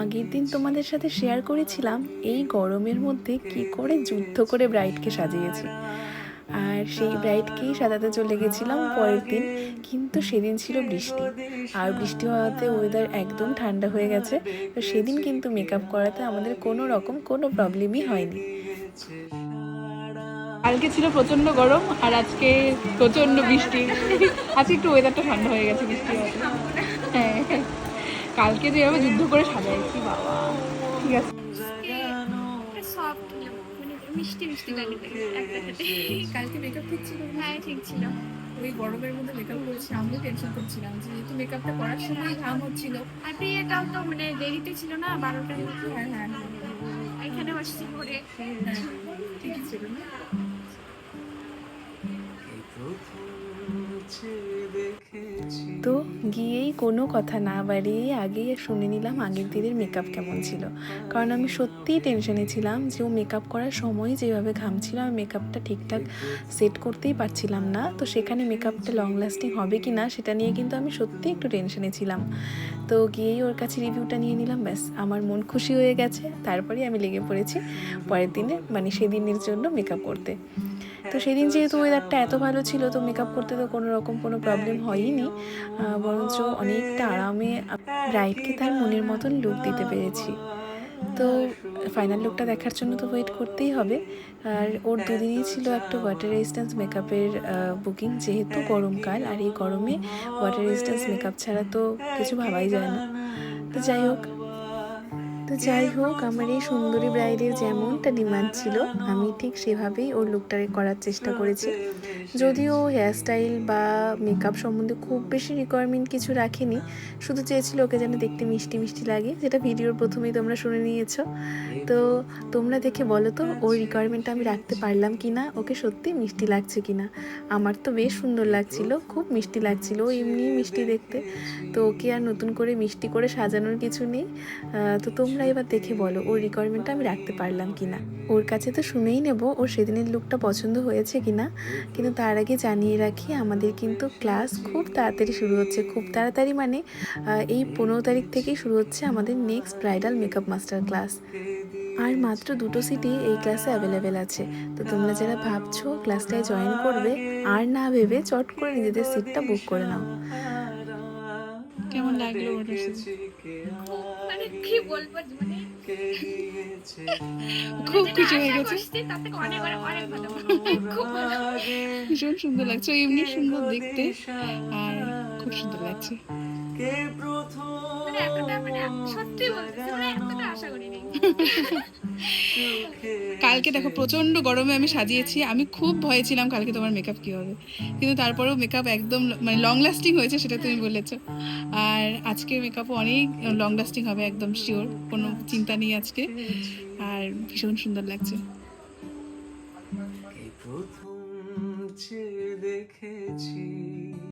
আগের দিন তোমাদের সাথে শেয়ার করেছিলাম এই গরমের মধ্যে কি করে যুদ্ধ করে ব্রাইডকে সাজিয়েছি, আর সেই ব্রাইডকেই সাজাতে চলে গেছিলাম পরের দিন। কিন্তু সেদিন ছিল বৃষ্টি, আর বৃষ্টি হওয়াতে ওয়েদার একদম ঠান্ডা হয়ে গেছে। তো সেদিন কিন্তু মেকআপ করাতে আমাদের কোনো রকম কোনো প্রবলেমই হয়নি। কালকে ছিল প্রচন্ড গরম আর আজকে প্রচন্ড বৃষ্টি। আজকে একটু ওয়েদারটা ঠান্ডা হয়ে গেছে বৃষ্টি হওয়াতে। হ্যাঁ, কালকে যেভাবে যুদ্ধ করে সাজাইছি বাবা, ঠিক আছে। সফট মানে মিষ্টি মিষ্টি লাগে কালকে মেকআপ ঠিক ছিল? হ্যাঁ ঠিক ছিল। ওই গরমের মধ্যে মেকআপ করেছি, আমিও টেনশন করছিলাম যেহেতু মেকআপটা করার সময় ঘাম হচ্ছিল। আর বিয়েটাও তো মানে দেরিতে ছিল না, 12টার মধ্যে। হ্যাঁ হ্যাঁ এখানে বসছি পরে। হ্যাঁ, ঠিকই ছিল না? তো গিয়েই কোনো কথা না বাড়িয়ে আগেই শুনে নিলাম আগের দিনের মেকআপ কেমন ছিল, কারণ আমি সত্যিই টেনশনে ছিলাম যে ও মেকআপ করার সময় যেভাবে ঘামছিল আমি মেকআপটা ঠিকঠাক সেট করতেই পারছিলাম না। তো সেখানে মেকআপটা লং লাস্টিং হবে কি না সেটা নিয়ে কিন্তু আমি সত্যিই একটু টেনশনে ছিলাম। তো গিয়েই ওর কাছে রিভিউটা নিয়ে নিলাম, ব্যাস আমার মন খুশি হয়ে গেছে। তারপরেই আমি লেগে পড়েছি পরের দিনে মানে সেদিনের জন্য মেকআপ করতে। তো সেদিন যেহেতু ওয়েদারটা এত ভালো ছিল তো মেকআপ করতে তো কোনো রকম কোনো প্রবলেম হয়নি, বরঞ্চ অনেকটা আরামে ব্রাইডকে তার মনের মতন লুক দিতে পেরেছি। তো ফাইনাল লুকটা দেখার জন্য তো ওয়েট করতেই হবে। আর ওর দুদিনই ছিল একটা ওয়াটার রেজিস্ট্যান্স মেকআপের বুকিং, যেহেতু গরমকাল আর এই গরমে ওয়াটার রেজিস্ট্যান্স মেকআপ ছাড়া তো কিছু ভাবাই যায় না। তো যাই হোক আমার এই সুন্দরী ব্রাইডের যেমনটা ডিমান্ড ছিল আমি ঠিক সেভাবেই ওর লুকটা করার চেষ্টা করেছি। যদিও হেয়ারস্টাইল বা মেকআপ সম্বন্ধে খুব বেশি রিকোয়ারমেন্ট কিছু রাখেনি, শুধু চেয়েছিল ওকে যেন দেখতে মিষ্টি মিষ্টি লাগে, যেটা ভিডিওর প্রথমেই তোমরা শুনে নিয়েছো। তো তোমরা দেখে বলো তো ওর রিকোয়ারমেন্টটা আমি রাখতে পারলাম কি না, ওকে সত্যি মিষ্টি লাগছে কি না। আমার তো বেশ সুন্দর লাগছিল, খুব মিষ্টি লাগছিল, এমনি মিষ্টি দেখতে। তো ওকে আর নতুন করে মিষ্টি করে সাজানোর কিছু নেই। তো তোমরা এবার দেখে বলো ওর রিকোয়ারমেন্টটা আমি রাখতে পারলাম কি না। ওর কাছে তো শুনেই নেব ওর সেদিনের লুকটা পছন্দ হয়েছে কি না। কিন্তু তার আগে জানিয়ে রাখি আমাদের কিন্তু ক্লাস খুব তাড়াতাড়ি শুরু হচ্ছে, খুব তাড়াতাড়ি মানে এই 15 তারিখ থেকেই শুরু হচ্ছে আমাদের next bridal makeup master class. আর মাত্র 2টো সিটই এই ক্লাসে অ্যাভেলেবেল আছে। তো তোমরা যারা ভাবছো ক্লাসটায় জয়েন করবে, আর না ভেবে চট করে নিজেদের সিটটা বুক করে নাও। কেমন লাগলো ওটার সাথে? খুব মানে কি বলবো মানে খুব খুশি আশা হয়ে গেছে, করছি তার থেকে অনেক অনেক অনেক ভালো। খুব ভালো। ভীষণ সুন্দর লাগছে, ও এমনি সুন্দর দেখতে আর খুব সুন্দর লাগছে। মানে এতটা মানে সত্যি বলতেছি মানে এতটা আশা করিনি। কালকে দেখো প্রচন্ড গরমে আমি সাজিয়েছি, আমি খুব ভয়ে ছিলাম কালকে তোমার মেকআপ কি হবে, কিন্তু তারপরেও মেকআপ একদম মানে লং লাস্টিং হয়েছে, সেটা তুমি বলেছো। আর আজকের মেকআপও অনেক লং লাস্টিং হবে, একদম শিওর, কোনো চিন্তা নেই আজকে। আর ভীষণ সুন্দর লাগছে। প্রথম যে দেখেছি